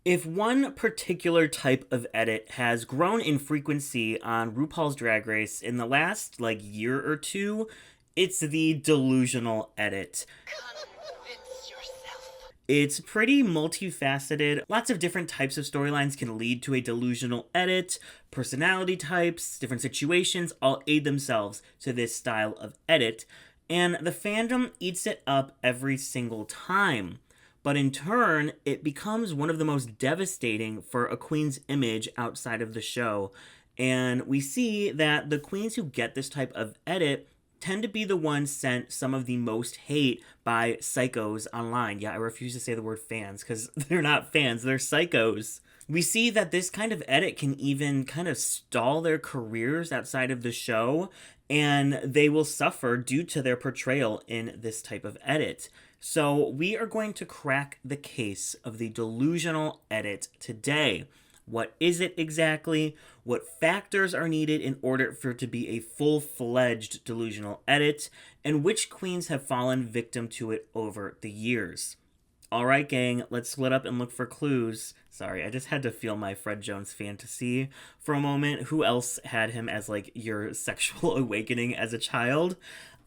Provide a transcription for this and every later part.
If one particular type of edit has grown in frequency on RuPaul's Drag Race in the last year or two, it's the delusional edit. Convince yourself. It's pretty multifaceted. Lots of different types of storylines can lead to a delusional edit. Personality types, different situations all aid themselves to this style of edit, and the fandom eats it up every single time. But in turn, it becomes one of the most devastating for a queen's image outside of the show. And we see that the queens who get this type of edit tend to be the ones sent some of the most hate by psychos online. Yeah, I refuse to say the word fans because they're not fans, they're psychos. We see that this kind of edit can even kind of stall their careers outside of the show, and they will suffer due to their portrayal in this type of edit. So we are going to crack the case of the delusional edit today. What is it exactly? What factors are needed in order for it to be a full-fledged delusional edit? And which queens have fallen victim to it over the years? Alright, gang, let's split up and look for clues. Sorry, I just had to feel my Fred Jones fantasy for a moment. Who else had him as, your sexual awakening as a child?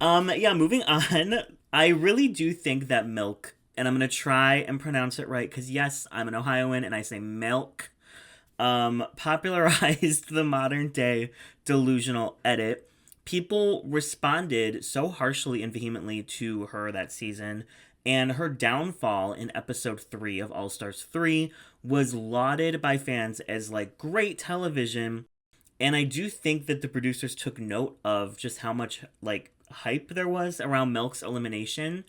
Moving on. I really do think that Milk, and I'm going to try and pronounce it right, because yes, I'm an Ohioan and I say milk, popularized the modern day delusional edit. People responded so harshly and vehemently to her that season, and her downfall in episode 3 of All Stars 3 was lauded by fans as great television. And I do think that the producers took note of just how much hype there was around Milk's elimination.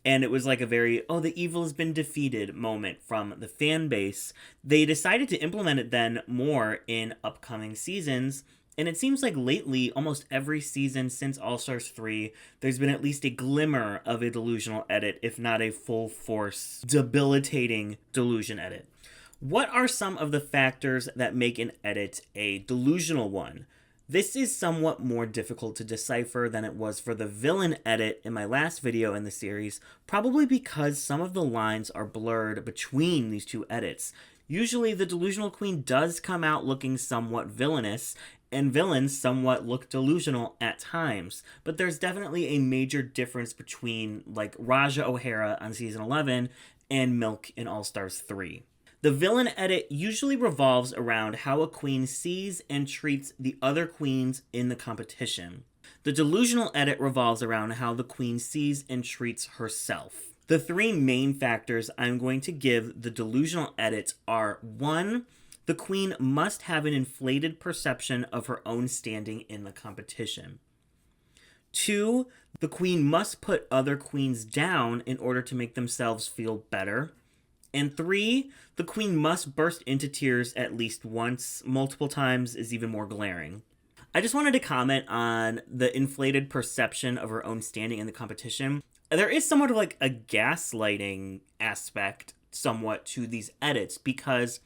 And it was a very, oh, the evil has been defeated moment from the fan base. They decided to implement it then more in upcoming seasons. And it seems like lately, almost every season since All Stars 3, there's been at least a glimmer of a delusional edit, if not a full force, debilitating delusion edit. What are some of the factors that make an edit a delusional one? This is somewhat more difficult to decipher than it was for the villain edit in my last video in the series, probably because some of the lines are blurred between these two edits. Usually the delusional queen does come out looking somewhat villainous, and villains somewhat look delusional at times, but there's definitely a major difference between Raja O'Hara on season 11 and Milk in All Stars 3. The villain edit usually revolves around how a queen sees and treats the other queens in the competition. The delusional edit revolves around how the queen sees and treats herself. The three main factors I'm going to give the delusional edit are: 1, the queen must have an inflated perception of her own standing in the competition. 2, the queen must put other queens down in order to make themselves feel better. And 3, the queen must burst into tears at least once. Multiple times is even more glaring. I just wanted to comment on the inflated perception of her own standing in the competition. There is somewhat of a gaslighting aspect somewhat to these edits, because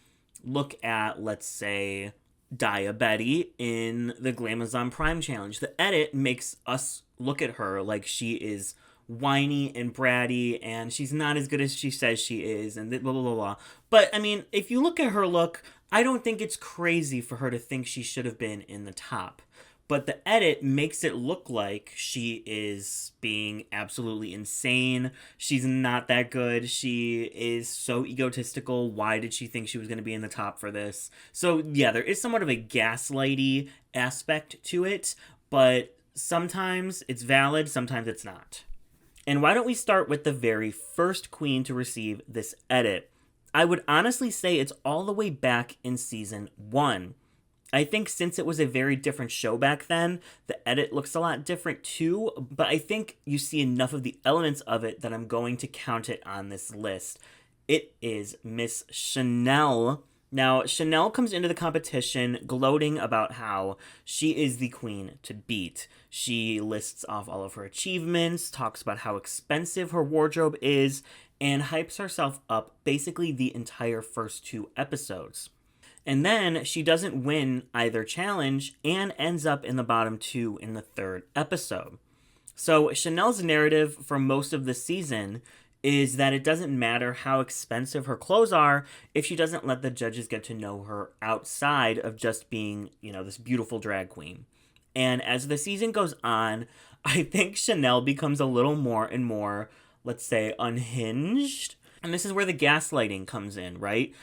look at, let's say, Dia Betty in the Glamazon Prime Challenge. The edit makes us look at her like she is whiny and bratty, and she's not as good as she says she is, and blah, blah, blah, blah. But, I mean, if you look at her look, I don't think it's crazy for her to think she should have been in the top. But the edit makes it look like she is being absolutely insane. She's not that good. She is so egotistical. Why did she think she was going to be in the top for this? So, yeah, there is somewhat of a gaslighty aspect to it, but sometimes it's valid, sometimes it's not. And why don't we start with the very first queen to receive this edit? I would honestly say it's all the way back in season 1. I think since it was a very different show back then, the edit looks a lot different too, but I think you see enough of the elements of it that I'm going to count it on this list. It is Miss Chanel. Now, Chanel comes into the competition gloating about how she is the queen to beat. She lists off all of her achievements, talks about how expensive her wardrobe is, and hypes herself up basically the entire first 2 episodes. And then she doesn't win either challenge and ends up in the bottom 2 in the 3rd episode. So Chanel's narrative for most of the season is that it doesn't matter how expensive her clothes are if she doesn't let the judges get to know her outside of just being, this beautiful drag queen. And as the season goes on, I think Chanel becomes a little more and more, let's say, unhinged. And this is where the gaslighting comes in, right?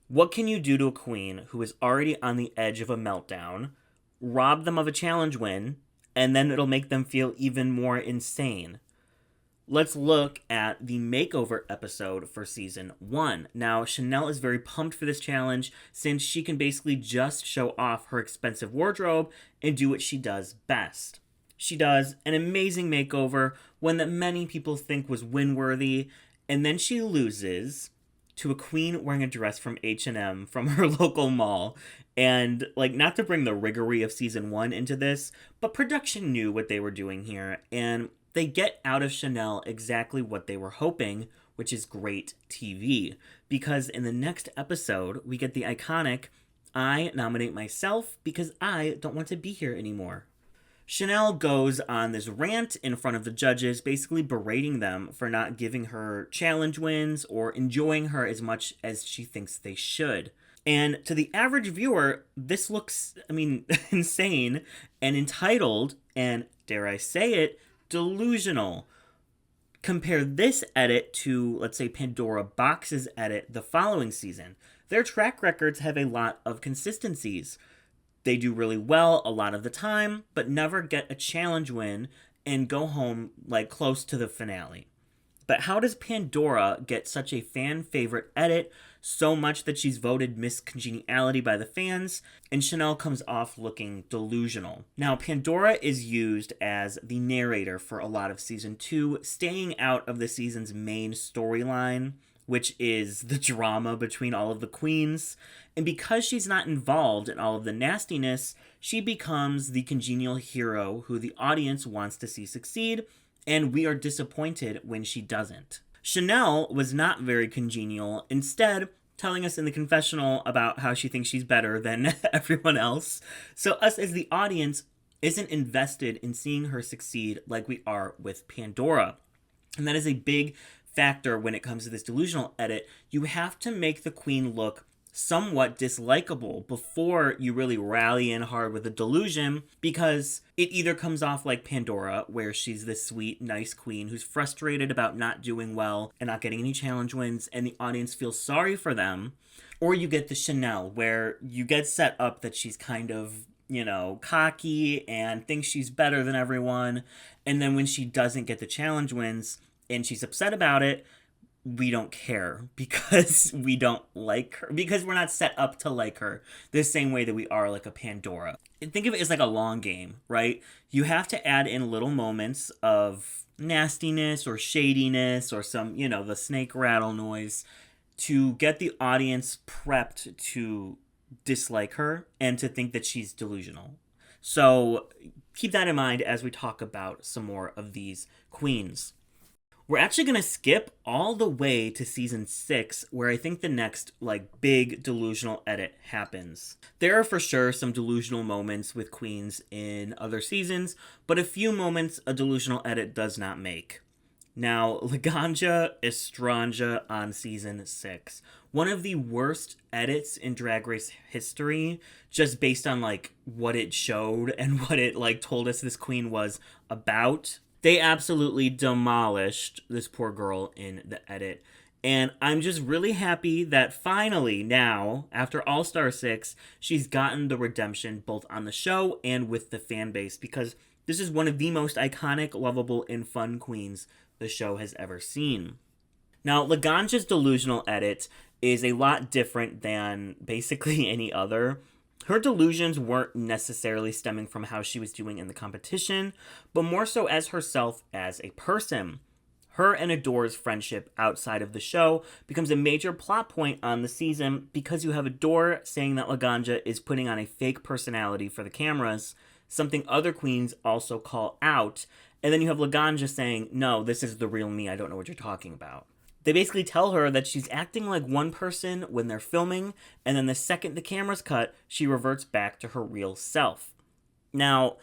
What can you do to a queen who is already on the edge of a meltdown, rob them of a challenge win, and then it'll make them feel even more insane? Let's look at the makeover episode for season 1. Now, Chanel is very pumped for this challenge since she can basically just show off her expensive wardrobe and do what she does best. She does an amazing makeover, one that many people think was win-worthy, and then she loses to a queen wearing a dress from H&M from her local mall. And, not to bring the rigory of season 1 into this, but production knew what they were doing here, and they get out of Chanel exactly what they were hoping, which is great TV. Because in the next episode, we get the iconic, "I nominate myself because I don't want to be here anymore." Chanel goes on this rant in front of the judges, basically berating them for not giving her challenge wins or enjoying her as much as she thinks they should. And to the average viewer, this looks, insane and entitled and, dare I say it, delusional. Compare this edit to, let's say, Pandora Boxx's edit the following season. Their track records have a lot of consistencies. They do really well a lot of the time, but never get a challenge win and go home close to the finale. But how does Pandora get such a fan favorite edit, so much that she's voted Miss Congeniality by the fans, and Chanel comes off looking delusional? Now, Pandora is used as the narrator for a lot of season 2, staying out of the season's main storyline, which is the drama between all of the queens. And because she's not involved in all of the nastiness, she becomes the congenial hero who the audience wants to see succeed, and we are disappointed when she doesn't. Chanel was not very congenial, instead telling us in the confessional about how she thinks she's better than everyone else. So us as the audience isn't invested in seeing her succeed like we are with Pandora. And that is a big factor when it comes to this delusional edit. You have to make the queen look somewhat dislikable before you really rally in hard with a delusion, because it either comes off like Pandora, where she's this sweet, nice queen who's frustrated about not doing well and not getting any challenge wins, and the audience feels sorry for them, or you get the Chanel, where you get set up that she's kind of, cocky and thinks she's better than everyone, and then when she doesn't get the challenge wins and she's upset about it, we don't care because we don't like her, because we're not set up to like her the same way that we are like a Pandora. Think of it as like a long game, right? You have to add in little moments of nastiness or shadiness or some, the snake rattle noise to get the audience prepped to dislike her and to think that she's delusional. So keep that in mind as we talk about some more of these queens. We're actually going to skip all the way to season 6, where I think the next, big delusional edit happens. There are for sure some delusional moments with queens in other seasons, but a few moments a delusional edit does not make. Now, Laganja Estranja on season 6. One of the worst edits in Drag Race history, just based on, what it showed and what it, told us this queen was about. They absolutely demolished this poor girl in the edit. And I'm just really happy that finally now, after All-Star 6, she's gotten the redemption both on the show and with the fan base, because this is one of the most iconic, lovable, and fun queens the show has ever seen. Now, Laganja's delusional edit is a lot different than basically any other. Her delusions weren't necessarily stemming from how she was doing in the competition, but more so as herself as a person. Her and Adore's friendship outside of the show becomes a major plot point on the season because you have Adore saying that Laganja is putting on a fake personality for the cameras, something other queens also call out, and then you have Laganja saying, "No, this is the real me, I don't know what you're talking about." They basically tell her that she's acting like one person when they're filming, and then the second the camera's cut, she reverts back to her real self. Now,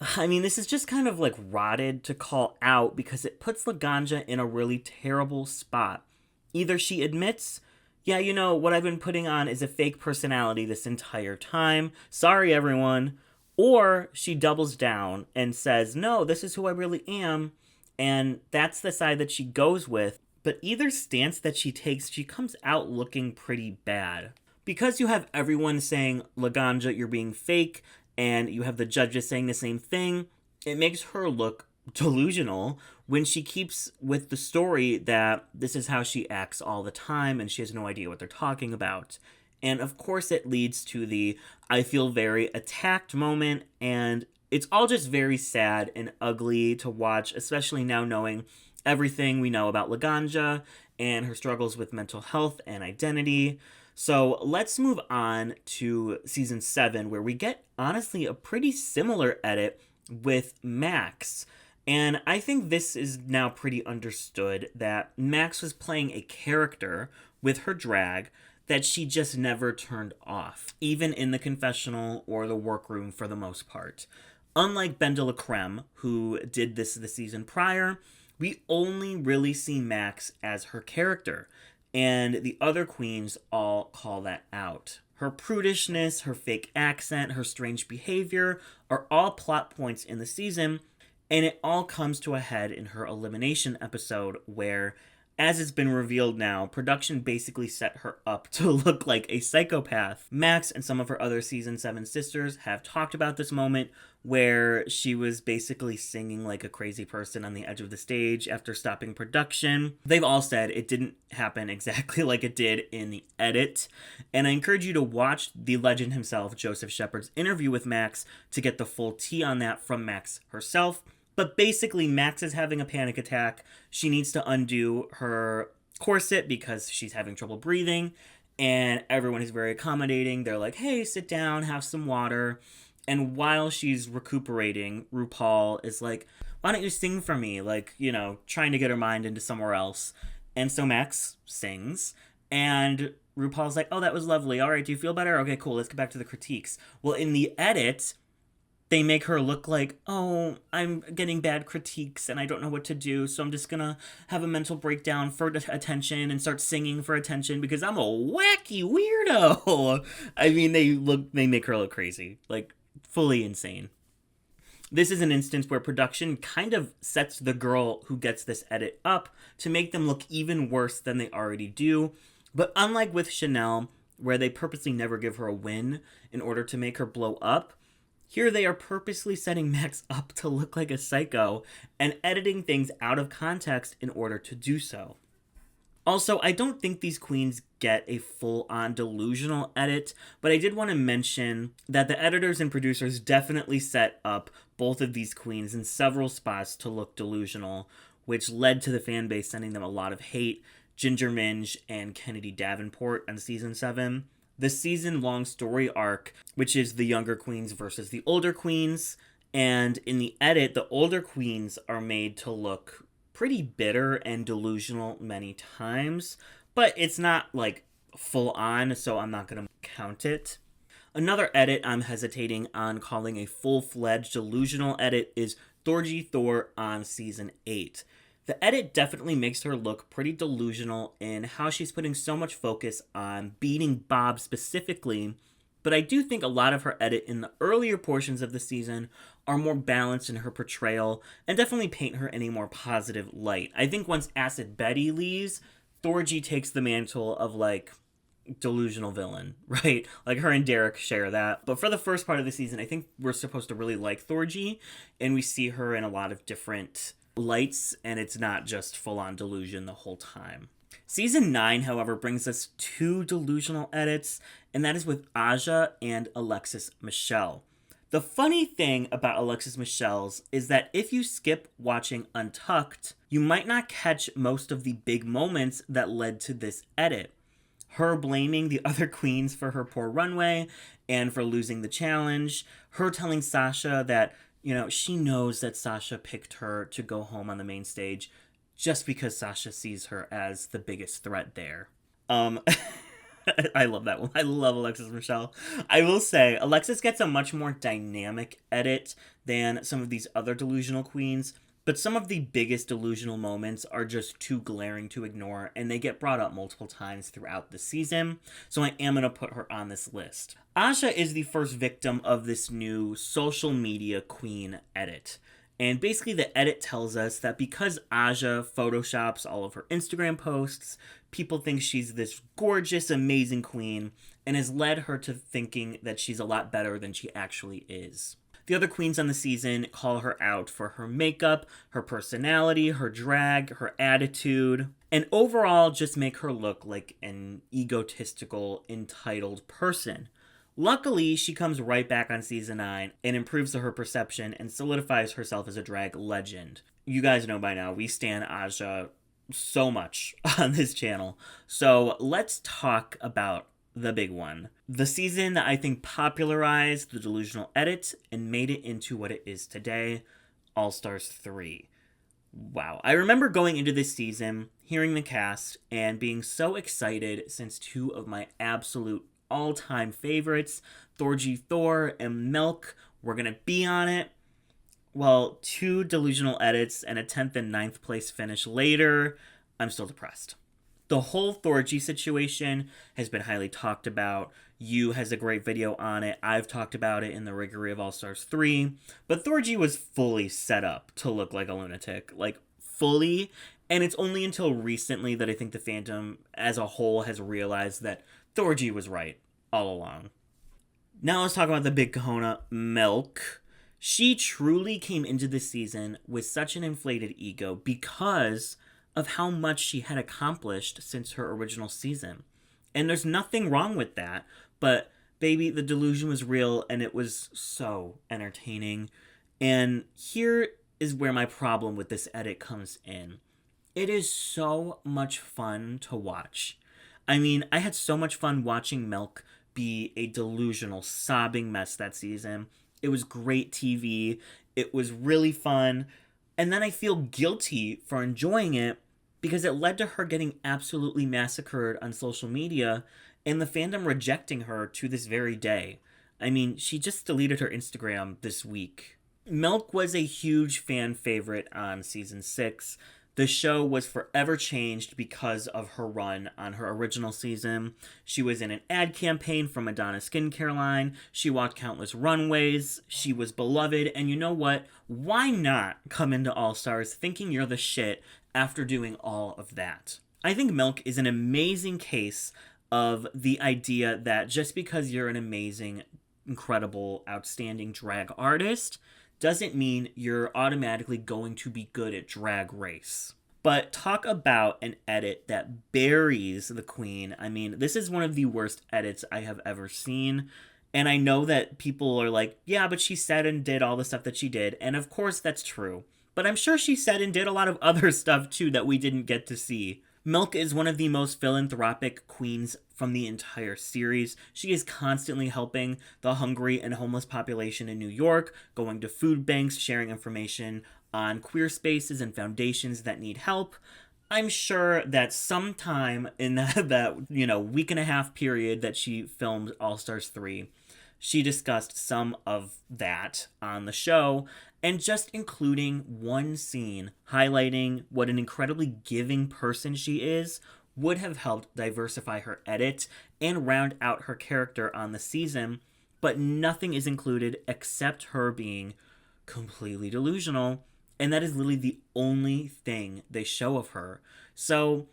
I mean, this is just kind of like rotted to call out because it puts Laganja in a really terrible spot. Either she admits, yeah, you know, what I've been putting on is a fake personality this entire time. Sorry, everyone. Or she doubles down and says, no, this is who I really am. And that's the side that she goes with. But either stance that she takes, she comes out looking pretty bad. Because you have everyone saying, Laganja, you're being fake, and you have the judges saying the same thing, it makes her look delusional when she keeps with the story that this is how she acts all the time and she has no idea what they're talking about. And of course, it leads to the I feel very attacked moment, and it's all just very sad and ugly to watch, especially now knowing everything we know about Laganja and her struggles with mental health and identity. So let's move on to season 7, where we get honestly a pretty similar edit with Max. And I think this is now pretty understood that Max was playing a character with her drag that she just never turned off, even in the confessional or the workroom for the most part. Unlike Ben de la Creme, who did this the season prior, we only really see Max as her character, and the other queens all call that out. Her prudishness, her fake accent, her strange behavior are all plot points in the season, and it all comes to a head in her elimination episode where, as it's been revealed now, production basically set her up to look like a psychopath. Max and some of her other season 7 sisters have talked about this moment where she was basically singing like a crazy person on the edge of the stage after stopping production. They've all said it didn't happen exactly like it did in the edit, and I encourage you to watch the legend himself, Joseph Shepard's interview with Max, to get the full tea on that from Max herself. But basically, Max is having a panic attack. She needs to undo her corset because she's having trouble breathing, and everyone is very accommodating. They're like, hey, sit down, have some water. And while she's recuperating, RuPaul is like, why don't you sing for me? Like, you know, trying to get her mind into somewhere else. And so Max sings, and RuPaul's like, oh, that was lovely. All right, do you feel better? Okay, cool, let's get back to the critiques. Well, in the edit, they make her look like, oh, I'm getting bad critiques and I don't know what to do, so I'm just gonna have a mental breakdown for attention and start singing for attention because I'm a wacky weirdo. I mean, they make her look crazy, like fully insane. This is an instance where production kind of sets the girl who gets this edit up to make them look even worse than they already do. But unlike with Chanel, where they purposely never give her a win in order to make her blow up, here they are purposely setting Max up to look like a psycho and editing things out of context in order to do so. Also, I don't think these queens get a full-on delusional edit, but I did want to mention that the editors and producers definitely set up both of these queens in several spots to look delusional, which led to the fan base sending them a lot of hate. Ginger Minge and Kennedy Davenport on season 7. The season-long story arc, which is the younger queens versus the older queens, and in the edit, the older queens are made to look pretty bitter and delusional many times, but it's not like full on, so I'm not going to count it. Another edit I'm hesitating on calling a full-fledged delusional edit is Thorgy Thor on season 8. The edit definitely makes her look pretty delusional in how she's putting so much focus on beating Bob specifically, but I do think a lot of her edit in the earlier portions of the season are more balanced in her portrayal and definitely paint her in a more positive light. I think once Acid Betty leaves, Thorgy takes the mantle of like delusional villain, right? Like her and Derek share that. But for the first part of the season, I think we're supposed to really like Thorgy, and we see her in a lot of different lights, and it's not just full-on delusion the whole time. Season 9, however, brings us 2 delusional edits, and that is with Aja and Alexis Michelle. The funny thing about Alexis Michelle's is that if you skip watching Untucked, you might not catch most of the big moments that led to this edit. Her blaming the other queens for her poor runway and for losing the challenge, her telling Sasha that, you know, she knows that Sasha picked her to go home on the main stage just because Sasha sees her as the biggest threat there. I love that one. I love Alexis Michelle. I will say, Alexis gets a much more dynamic edit than some of these other delusional queens, but some of the biggest delusional moments are just too glaring to ignore, and they get brought up multiple times throughout the season, so I am going to put her on this list. Aja is the first victim of this new social media queen edit. And basically, the edit tells us that because Aja photoshops all of her Instagram posts, people think she's this gorgeous, amazing queen, and has led her to thinking that she's a lot better than she actually is. The other queens on the season call her out for her makeup, her personality, her drag, her attitude, and overall just make her look like an egotistical, entitled person. Luckily, she comes right back on season 9 and improves her perception and solidifies herself as a drag legend. You guys know by now, we stan Aja so much on this channel. So let's talk about the big one. The season that I think popularized the delusional edit and made it into what it is today, All Stars 3. Wow. I remember going into this season, hearing the cast, and being so excited since two of my absolute all-time favorites, Thorgy Thor and Milk, were going to be on it. Well, 2 delusional edits and a 10th and 9th place finish later, I'm still depressed. The whole Thorgy situation has been highly talked about. You has a great video on it. I've talked about it in the Riggery of All Stars 3. But Thorgy was fully set up to look like a lunatic. Like, fully. And it's only until recently that I think the fandom as a whole has realized that Thorgy was right all along. Now let's talk about the big kahuna, Milk. She truly came into this season with such an inflated ego because of how much she had accomplished since her original season. And there's nothing wrong with that, but baby, the delusion was real and it was so entertaining. And here is where my problem with this edit comes in. It is so much fun to watch. I mean, I had so much fun watching Milk be a delusional, sobbing mess that season. It was great TV. It was really fun. And then I feel guilty for enjoying it because it led to her getting absolutely massacred on social media and the fandom rejecting her to this very day. I mean, she just deleted her Instagram this week. Milk was a huge fan favorite on season 6. The show was forever changed because of her run on her original season. She was in an ad campaign for Madonna skincare line. She walked countless runways. She was beloved. And you know what? Why not come into All Stars thinking you're the shit after doing all of that? I think Milk is an amazing case of the idea that just because you're an amazing, incredible, outstanding drag artist doesn't mean you're automatically going to be good at Drag Race. But talk about an edit that buries the queen. I mean, this is one of the worst edits I have ever seen. And I know that people are like, yeah, but she said and did all the stuff that she did. And of course that's true. But I'm sure she said and did a lot of other stuff too that we didn't get to see. Milk is one of the most philanthropic queens from the entire series. She is constantly helping the hungry and homeless population in New York, going to food banks, sharing information on queer spaces and foundations that need help. I'm sure that sometime in that week and a half period that she filmed All Stars 3, she discussed some of that on the show, and just including one scene highlighting what an incredibly giving person she is would have helped diversify her edit and round out her character on the season, but nothing is included except her being completely delusional, and that is literally the only thing they show of her. So,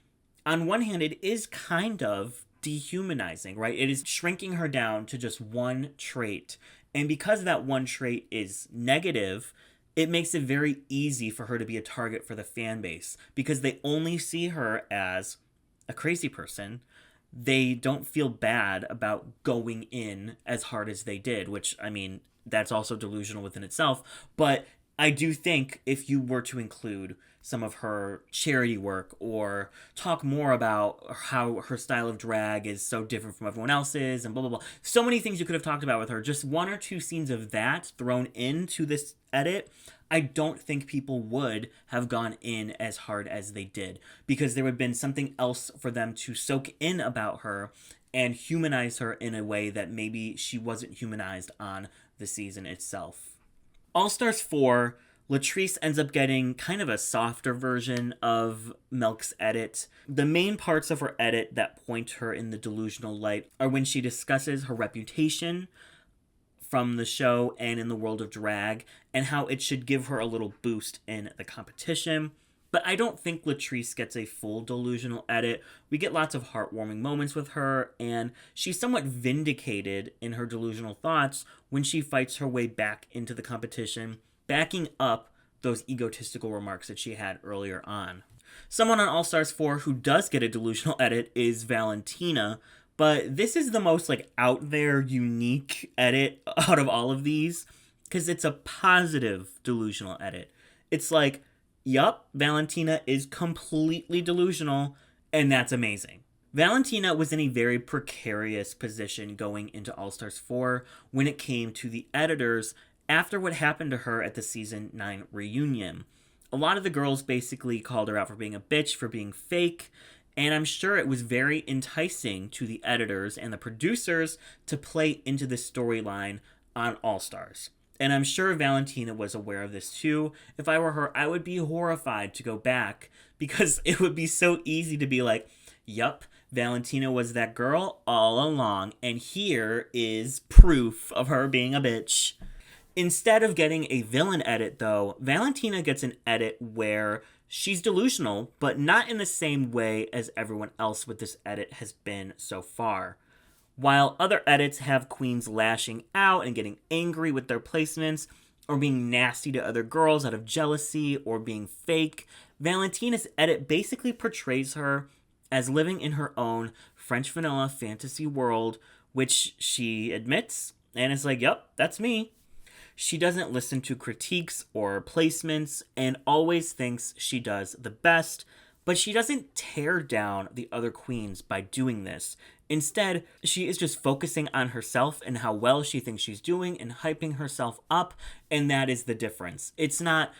on one hand, it is kind of dehumanizing, right? It is shrinking her down to just one trait. And because that one trait is negative, it makes it very easy for her to be a target for the fan base because they only see her as a crazy person. They don't feel bad about going in as hard as they did, which, I mean, that's also delusional within itself. But I do think if you were to include some of her charity work or talk more about how her style of drag is so different from everyone else's and blah, blah, blah. So many things you could have talked about with her. Just 1 or 2 scenes of that thrown into this edit, I don't think people would have gone in as hard as they did because there would have been something else for them to soak in about her and humanize her in a way that maybe she wasn't humanized on the season itself. All Stars 4, Latrice ends up getting kind of a softer version of Milk's edit. The main parts of her edit that point her in the delusional light are when she discusses her reputation from the show and in the world of drag, and how it should give her a little boost in the competition. But I don't think Latrice gets a full delusional edit. We get lots of heartwarming moments with her, and she's somewhat vindicated in her delusional thoughts when she fights her way back into the competition, backing up those egotistical remarks that she had earlier on. Someone on All Stars 4 who does get a delusional edit is Valentina, but this is the most out there, unique edit out of all of these, because it's a positive delusional edit. It's yup, Valentina is completely delusional, and that's amazing. Valentina was in a very precarious position going into All Stars 4 when it came to the editors after what happened to her at the Season 9 reunion. A lot of the girls basically called her out for being a bitch, for being fake, and I'm sure it was very enticing to the editors and the producers to play into this storyline on All Stars. And I'm sure Valentina was aware of this too. If I were her, I would be horrified to go back, because it would be so easy to be yup, Valentina was that girl all along, and here is proof of her being a bitch. Instead of getting a villain edit, though, Valentina gets an edit where she's delusional, but not in the same way as everyone else with this edit has been so far. While other edits have queens lashing out and getting angry with their placements, or being nasty to other girls out of jealousy, or being fake, Valentina's edit basically portrays her as living in her own French vanilla fantasy world, which she admits, and is yup, that's me. She doesn't listen to critiques or placements, and always thinks she does the best, but she doesn't tear down the other queens by doing this. Instead, she is just focusing on herself and how well she thinks she's doing and hyping herself up, and that is the difference. It's not,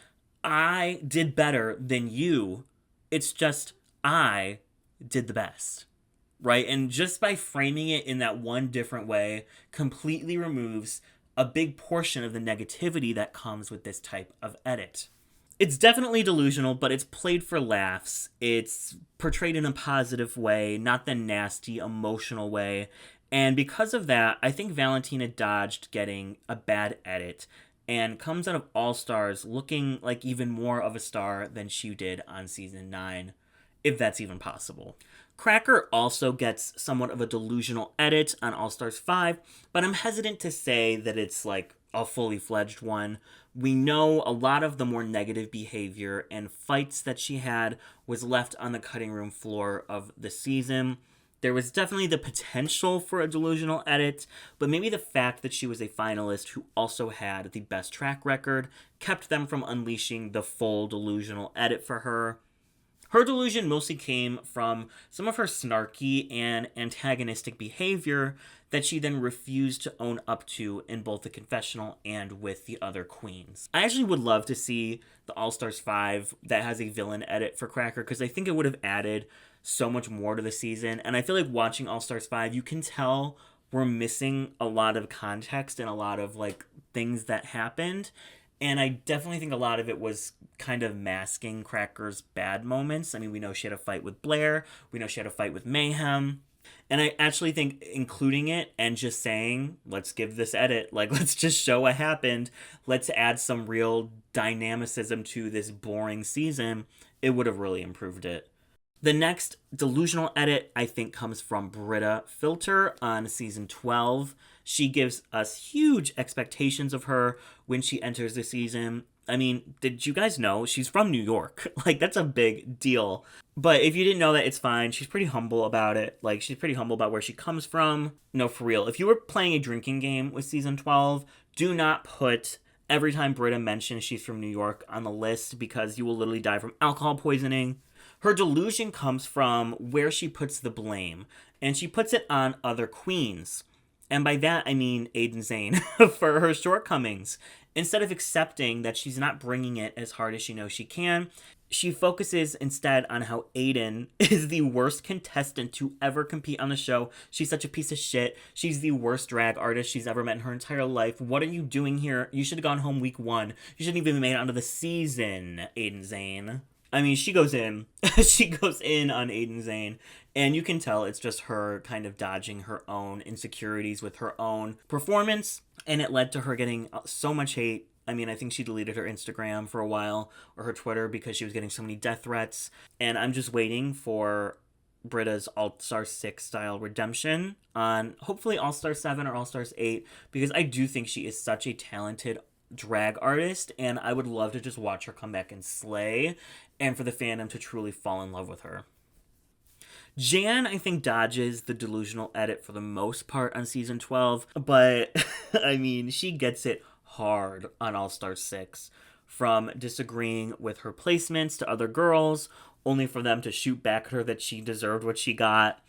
I did better than you. It's just, I did the best. Right? And just by framing it in that one different way completely removes a big portion of the negativity that comes with this type of edit. It's definitely delusional, but it's played for laughs. It's portrayed in a positive way, not the nasty, emotional way. And because of that, I think Valentina dodged getting a bad edit and comes out of All Stars looking like even more of a star than she did on Season 9, if that's even possible. Cracker also gets somewhat of a delusional edit on All Stars 5, but I'm hesitant to say that it's a fully fledged one. We know a lot of the more negative behavior and fights that she had was left on the cutting room floor of the season. There was definitely the potential for a delusional edit, but maybe the fact that she was a finalist who also had the best track record kept them from unleashing the full delusional edit for her. Her delusion mostly came from some of her snarky and antagonistic behavior that she then refused to own up to in both the confessional and with the other queens. I actually would love to see the All Stars 5 that has a villain edit for Cracker, because I think it would have added so much more to the season. And I feel like watching All Stars 5, you can tell we're missing a lot of context and a lot of things that happened. And I definitely think a lot of it was kind of masking Cracker's bad moments. I mean, we know she had a fight with Blair. We know she had a fight with Mayhem. And I actually think including it and just saying, let's give this edit, let's just show what happened. Let's add some real dynamicism to this boring season. It would have really improved it. The next delusional edit, I think, comes from Britta Filter on Season 12. She gives us huge expectations of her when she enters the season. I mean, did you guys know she's from New York? That's a big deal. But if you didn't know that, it's fine. She's pretty humble about it. She's pretty humble about where she comes from. No, for real. If you were playing a drinking game with Season 12, do not put every time Britta mentions she's from New York on the list, because you will literally die from alcohol poisoning. Her delusion comes from where she puts the blame, and she puts it on other queens. And by that, I mean Aiden Zane for her shortcomings. Instead of accepting that she's not bringing it as hard as she knows she can, she focuses instead on how Aiden is the worst contestant to ever compete on the show. She's such a piece of shit. She's the worst drag artist she's ever met in her entire life. What are you doing here? You should have gone home week 1. You shouldn't even made it onto the season, Aiden Zane. I mean, she goes in. She goes in on Aiden Zane. And you can tell it's just her kind of dodging her own insecurities with her own performance. And it led to her getting so much hate. I mean, I think she deleted her Instagram for a while, or her Twitter, because she was getting so many death threats. And I'm just waiting for Britta's All-Star 6 style redemption on hopefully All-Star 7 or All-Stars 8, because I do think she is such a talented drag artist, and I would love to just watch her come back and slay, and for the fandom to truly fall in love with her. Jan, I think, dodges the delusional edit for the most part on season 12, but I mean, she gets it hard on All-Star 6, from disagreeing with her placements to other girls, only for them to shoot back at her that she deserved what she got,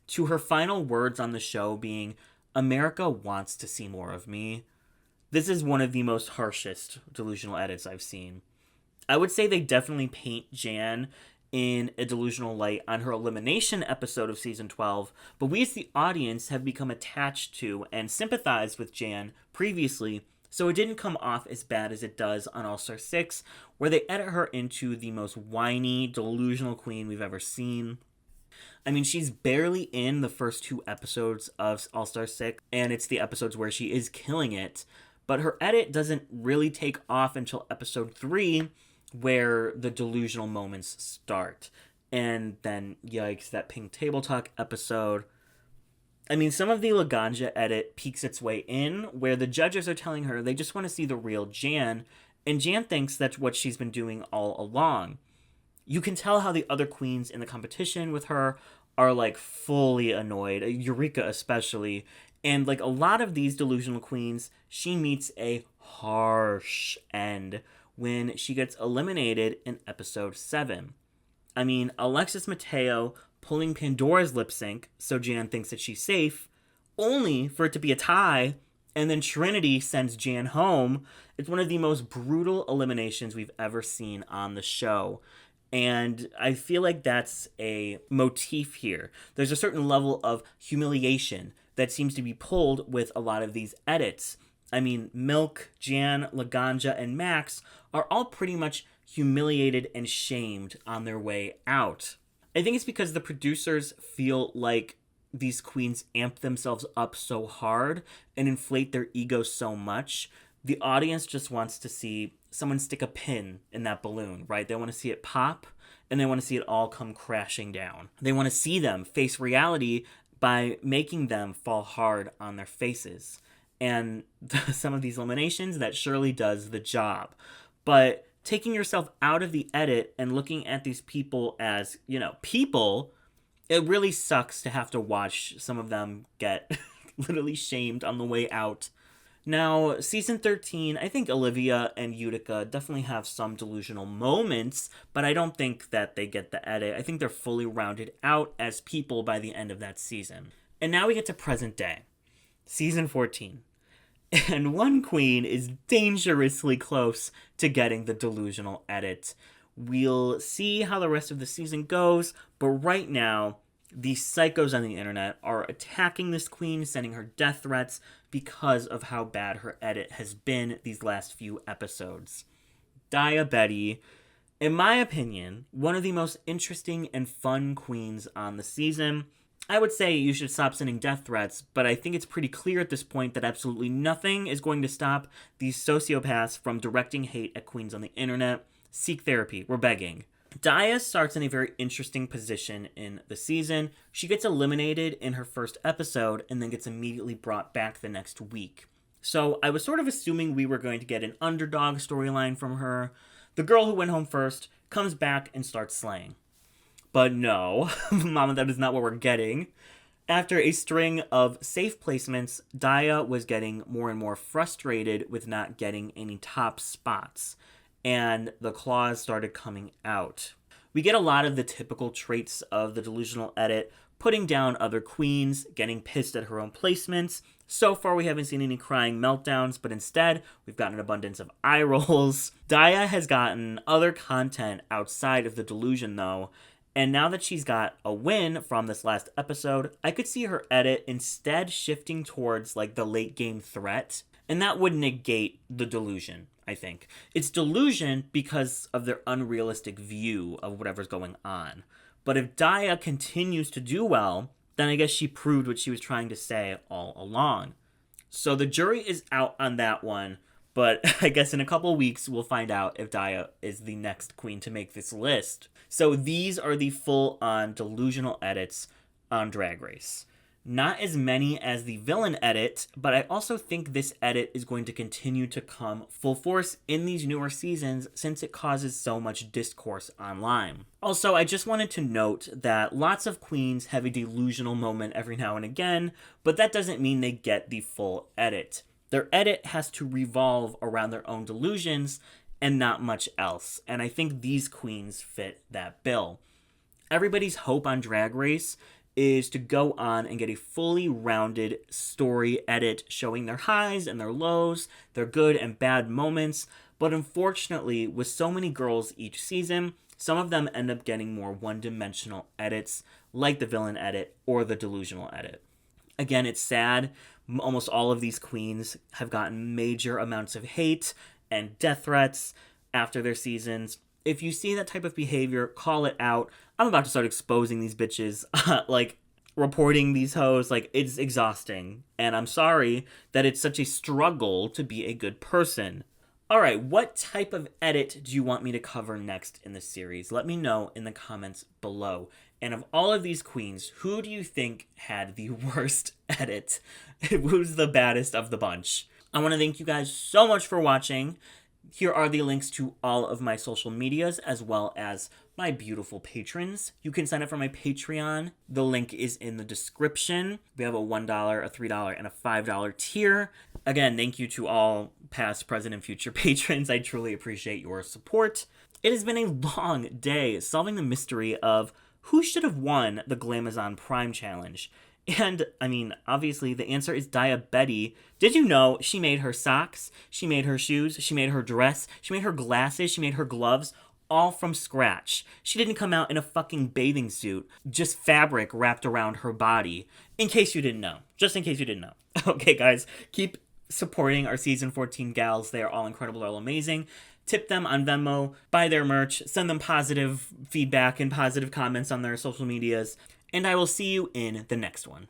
to her final words on the show being, "America wants to see more of me." This is one of the most harshest delusional edits I've seen. I would say they definitely paint Jan in a delusional light on her elimination episode of season 12, but we as the audience have become attached to and sympathized with Jan previously, so it didn't come off as bad as it does on All-Star 6, where they edit her into the most whiny, delusional queen we've ever seen. I mean, she's barely in the first 2 episodes of All-Star 6, and it's the episodes where she is killing it, but her edit doesn't really take off until episode 3, where the delusional moments start. And then, yikes, that Pink Table Talk episode. I mean, some of the Laganja edit peeks its way in, where the judges are telling her they just want to see the real Jan, and Jan thinks that's what she's been doing all along. You can tell how the other queens in the competition with her are, like, fully annoyed, Eureka especially, and, like, a lot of these delusional queens, she meets a harsh end when she gets eliminated in episode 7. I mean, Alexis Mateo pulling Pandora's lip sync so Jan thinks that she's safe, only for it to be a tie, and then Trinity sends Jan home. It's one of the most brutal eliminations we've ever seen on the show. And I feel like that's a motif here. There's a certain level of humiliation that seems to be pulled with a lot of these edits. I mean, Milk, Jan, Laganja, and Max are all pretty much humiliated and shamed on their way out. I think it's because the producers feel like these queens amp themselves up so hard and inflate their egos so much. The audience just wants to see someone stick a pin in that balloon, right? They want to see it pop, and they want to see it all come crashing down. They want to see them face reality by making them fall hard on their faces. And some of these eliminations, that surely does the job. But taking yourself out of the edit and looking at these people as, people, it really sucks to have to watch some of them get literally shamed on the way out. Now, season 13, I think Olivia and Utica definitely have some delusional moments, but I don't think that they get the edit. I think they're fully rounded out as people by the end of that season. And now we get to present day. Season 14. And one queen is dangerously close to getting the delusional edit. We'll see how the rest of the season goes, but right now, the psychos on the internet are attacking this queen, sending her death threats because of how bad her edit has been these last few episodes. Daya Betty, in my opinion, one of the most interesting and fun queens on the season. I would say you should stop sending death threats, but I think it's pretty clear at this point that absolutely nothing is going to stop these sociopaths from directing hate at queens on the internet. Seek therapy. We're begging. Daya starts in a very interesting position in the season. She gets eliminated in her first episode and then gets immediately brought back the next week. So I was sort of assuming we were going to get an underdog storyline from her. The girl who went home first comes back and starts slaying. But no, mama, that is not what we're getting. After a string of safe placements, Daya was getting more and more frustrated with not getting any top spots, and the claws started coming out. We get a lot of the typical traits of the delusional edit, putting down other queens, getting pissed at her own placements, So far, we haven't seen any crying meltdowns, but instead, we've gotten an abundance of eye rolls. Daya has gotten other content outside of the delusion, though, and now that she's got a win from this last episode, I could see her edit instead shifting towards, like, the late game threat, and that would negate the delusion, I think. It's delusion because of their unrealistic view of whatever's going on. But if Daya continues to do well, then I guess she proved what she was trying to say all along. So the jury is out on that one, but I guess in a couple weeks we'll find out if Daya is the next queen to make this list. So these are the full-on delusional edits on Drag Race. Not as many as the villain edit, but I also think this edit is going to continue to come full force in these newer seasons since it causes so much discourse online. Also, I just wanted to note that lots of queens have a delusional moment every now and again, but that doesn't mean they get the full edit. Their edit has to revolve around their own delusions and not much else, and I think these queens fit that bill. Everybody's hope on Drag Race is to go on and get a fully rounded story edit showing their highs and their lows, their good and bad moments, but unfortunately, with so many girls each season, some of them end up getting more one-dimensional edits, like the villain edit or the delusional edit. Again, it's sad. Almost all of these queens have gotten major amounts of hate and death threats after their seasons. If you see that type of behavior, call it out. I'm about to start exposing these bitches, like reporting these hoes, like it's exhausting. And I'm sorry that it's such a struggle to be a good person. All right, what type of edit do you want me to cover next in the series? Let me know in the comments below. And of all of these queens, who do you think had the worst edit? Who's the baddest of the bunch? I want to thank you guys so much for watching. Here are the links to all of my social medias as well as my beautiful patrons. You can sign up for my Patreon. The link is in the description. We have a $1, a $3, and a $5 tier. Again, thank you to all past, present, and future patrons. I truly appreciate your support. It has been a long day solving the mystery of who should have won the Glamazon Prime Challenge. And, I mean, obviously, the answer is Daya Betty. Did you know she made her socks, she made her shoes, she made her dress, she made her glasses, she made her gloves, all from scratch. She didn't come out in a fucking bathing suit, just fabric wrapped around her body. In case you didn't know. Just in case you didn't know. Okay, guys, keep supporting our Season 14 gals. They are all incredible, all amazing. Tip them on Venmo, buy their merch, send them positive feedback and positive comments on their social medias. And I will see you in the next one.